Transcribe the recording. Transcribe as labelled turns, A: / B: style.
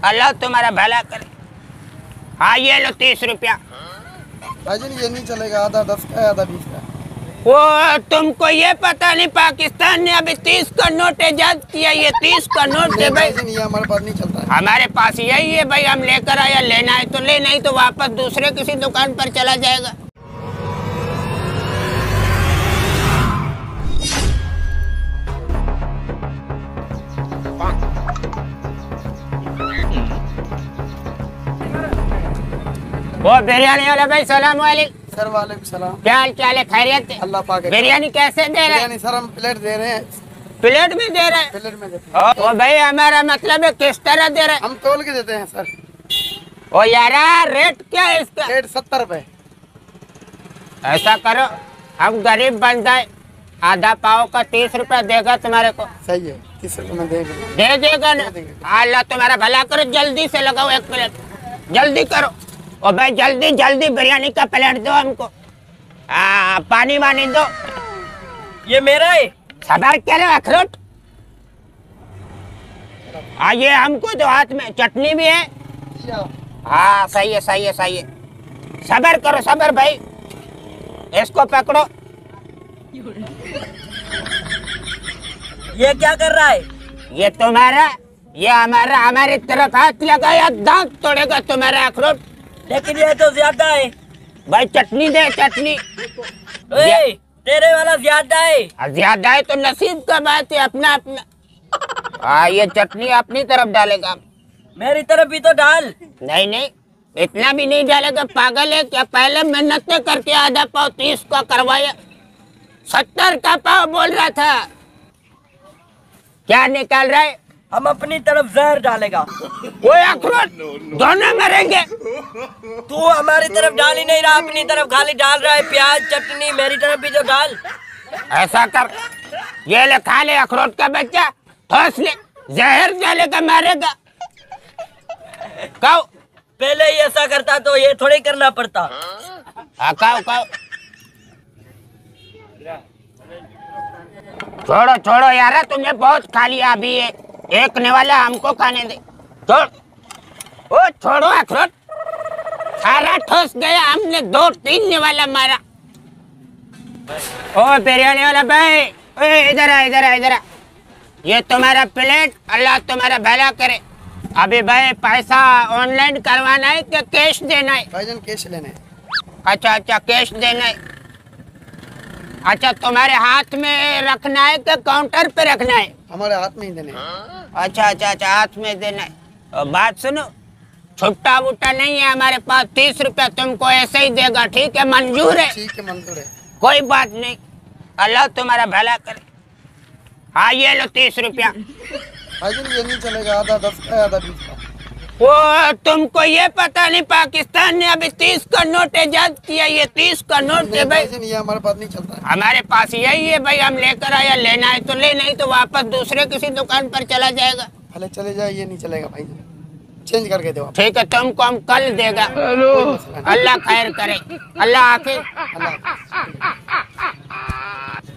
A: अल्लाह तुम्हारा भला करे। हाँ ये लो 30 रुपया।
B: भाईजान ये नहीं चलेगा, आधा 10 का है आधा 20 का।
A: वो तुमको ये पता नहीं पाकिस्तान ने अभी 30 का नोट ईजाद किया, ये 30 का नोट है भाई।
B: ये हमारे पास नहीं चलता है।
A: हमारे पास यही है भाई, हम लेकर आया, लेना है तो ले, नहीं तो वापस दूसरे किसी दुकान पर चला जाएगा। वो बिरयानी वाला भाई सलाम वालेकुम।
B: सर वालेकुम सलाम।
A: क्या हाल चाल है, खैरियत है?
B: अल्लाह पाक।
A: बिरयानी कैसे दे रहे हैं?
B: सर हम प्लेट दे रहे हैं।
A: प्लेट में दे रहे हैं?
B: प्लेट में देते हैं।
A: ओ भाई हमारा मतलब है किस तरह दे रहे हैं?
B: हम तोल के देते हैं सर।
A: ओ यारा रेट क्या है इसका?
B: प्लेट 70 रुपए।
A: ऐसा करो, हम गरीब बंदा है, आधा पाव का 30 रुपया देगा तुम्हारे को।
B: सही है, 30 रुपए में दे
A: देगा ना? अल्लाह तुम्हारा भला करो, जल्दी से लगाओ एक प्लेट, जल्दी करो। ओ भाई जल्दी जल्दी बिरयानी का प्लेट दो हमको। पानी वानी दो।
C: ये मेरा है।
A: सबर करे अखरोट। ये हमको दो, हाथ में चटनी भी है। हाँ सही है सही है सही है। सबर करो सबर भाई, इसको पकड़ो।
C: ये क्या कर रहा है?
A: ये तुम्हारा, ये हमारा, हमारी तरफ हाथ लगाया दांत तोड़ेगा तुम्हारा अखरोट।
C: लेकिन ये तो ज्यादा है
A: भाई, चटनी दे चटनी।
C: ओए, तेरे वाला ज्यादा है।
A: ज्यादा है तो नसीब का बात है, अपना अपना। ये चटनी अपनी तरफ डालेगा।
C: मेरी तरफ भी तो डाल।
A: नहीं नहीं, इतना भी नहीं डालेगा, पागल है क्या? पहले मेहनत करके आधा पाव 30 का करवाया, 70 का पाव बोल रहा था। क्या निकाल रहा है?
C: हम अपनी तरफ जहर डालेगा।
A: वो अखरोट दोनों मरेंगे।
C: तू हमारी तरफ डाल ही नहीं रहा, अपनी तरफ खाली डाल रहा है प्याज चटनी। मेरी तरफ भी तो डाल।
A: ऐसा कर, ये ले खा ले अखरोट का बच्चा, ठोस ले, जहर डालेगा मारेगा। खाओ।
C: पहले ही ऐसा करता तो ये थोड़ी करना पड़ता।
A: खाओ खाओ। छोड़ो छोड़ो यार, तुमने बहुत खा लिया, अभी ये एक ने वाला हमको खाने दे। छोड़, ओ छोड़ो अखरोट, सारा ठोस गया, हमने 2-3 ने वाला मारा। ओ बिरयानी वाला भाई, इधर आ इधर आ इधर आ। ये तुम्हारा प्लेट, अल्लाह तुम्हारा भला करे। अभी भाई पैसा ऑनलाइन करवाना है कि कैश देना है?
B: भाईजान कैश लेने हैं।
A: अच्छा अच्छा कैश देना है। अच्छा तुम्हारे हाथ में रखना है कि काउंटर पे रखना है?
B: हमारे हाथ में ही देने हैं।
A: अच्छा अच्छा अच्छा, हाथ में देना है। और बात सुनो, छुट्टा वुट्टा नहीं है हमारे पास, 30 रुपया तुमको ऐसे ही देगा, ठीक है? मंजूर है?
B: ठीक है मंजूर है।
A: कोई बात नहीं, अल्लाह तुम्हारा भला करे। हाँ ये लो 30 रुपया।
B: भाईजान ये नहीं चलेगा, आधा 10 का है आधा 20 का।
A: वो तुमको ये पता नहीं पाकिस्तान ने अभी 30 का नोट ईजाद किया, ये 30 का नोट है भाई।
B: ये हमारे पास नहीं चलता है।
A: हमारे पास यही है भाई, हम लेकर आया, लेना है तो ले, नहीं तो वापस दूसरे किसी दुकान पर चला जाएगा।
B: भले चले जाए, ये नहीं चलेगा भाईजान, चेंज करके दो।
A: ठीक है, तुमको हम कल देगा। अल्लाह खैर करे, अल्लाह हाफिज।